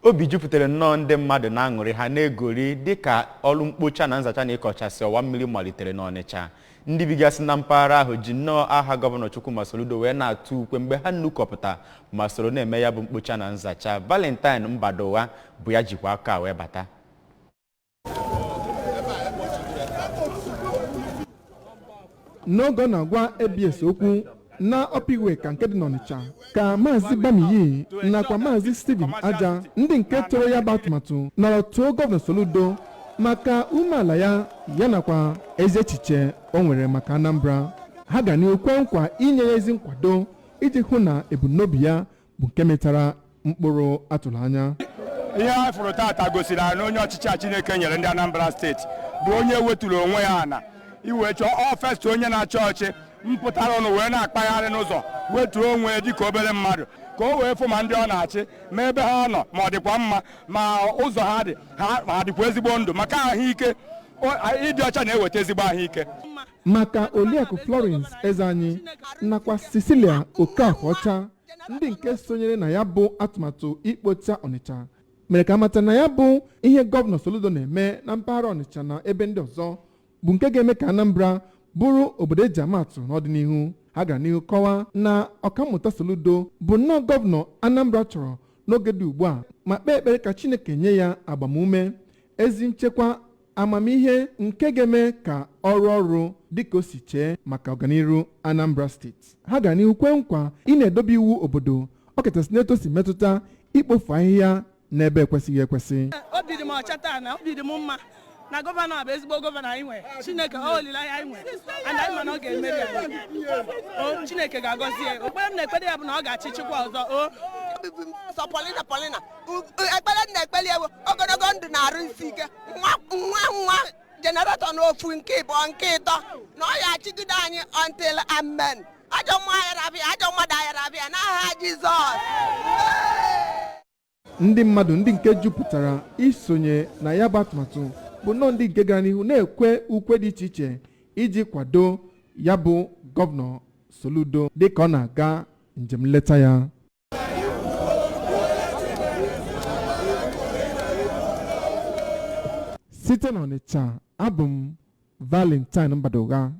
obi jupụtara nnọọ ndị mmadụ na-aṅụrị ha na-egori dịka ọrụ mkpocha na nzacha na ịkọchasị ọwa mmiri malitere n'Ọnịcha. Ndị bigasị na mpaghara ahụ ji nnọọ aha gọvanọ Chukwuma Soludo wee na-atụ ukwe mgbe ha nnukọpụta ma soro na-eme ya bụ mkpocha na nzacha. Valentine Mbadowa bụ ya jikwa aka wee bata. N'oge ọ na-agwa ABS okwu na Ọpigwe ka nke dị n'Ọnịcha ka Maazị Bamiyi nakwa Maazị Stephen Aja ndị nke toro ya bụ atụmatụ nọrọ too gọvanọ Soludo maka umeala ya nakwa ezi echiche o nwere maka Anambra. Ha ga n'okwe nkwa inye ya ezi nkwado iji hụ na ebumnobi ya bụ nke metara mkpụrụ atụrụ anya. Ihe a fụrụ tata gosiri na onye ọchịchị Chineke nyere ndị Anambra steeti bụ onye weturu onwe ya ana iwe chọọ ofesi onye na-achị ọchị mpụtara ọnụ wee na-akpagharị n'ụzọ wetuo onwe dịka obere mmadụ ka o wee fụ ma ndị ọ na-achị ma ebe ha nọ ma ọ dịkwa mma ma ụzọ ha dị ha dịkwa ezigbo ndụ maka ahụike. Ịdị ọcha na-eweta ezigbo ahụike. Maka Oliakụ Florence Ezeanyi nakwa Cecilia Okafor-Ọcha ndị nke sonyere na ya bụ atụmatụ ikpocha Ọnịcha mere ka amata na ya bụ ihe gọvanọ Soludo na-eme na mpaghara Ọnịcha na ebe ndị ọzọ bụ nke ga-eme ka Anambra bụrụ obodo eji amatụ n'ọdịnihu. Ha gara n'ihu kọwaa na ọkammụta Soludo bụ nnọọ gọvanọ Anambra chọrọ n'oge dị ugbu a ma kpee ekpere ka Chineke nye ya agbamume, ezi nchekwa, amamihe nke ga-eme ka ọrụ dịka o si chee maka ọganiru Anambra steeti. Ha gara n'ihu kwe nkwa ị na-edobe iwu obodo ọkachasị n'etu si metụta ikpofu ahịhịa n'ebe ekwesịghị ekwesị. Obi dị m ọcha taa na obi dị m mma na gọvanọ bụ ezigbo gọvanọ anyị nwere. Chineke olileanya anyị nwere and anyị ma na ọ ga-emeri anyị. Chineke ga-agọzi ya. Okpere m na-ekpere ya bụ na ọ ga-achịchịkwa ọzọ. Sọ Polina ekpere na-ekpeli ewu ogologo ndụ na-arụ isi ike nwa jeneratọ n'ofu nke ịbụọ nke ịtọ na ọ ya achịgide anyị until amen. Ajọ mmadụ ayarabịa n'aha Jizọs. Ndị mmadụ ndị nke jupụtara isonye na ya bụ atụmatụ bụ nnọọ ndị nke gara n'ihu na-ekwe ukwe dị iche iche iji kwado ya bụ gọvanọ Soludo dịka ọ na-aga njem nleta ya. Site n'Ọnịcha, abụ m Valentine Mbadowa.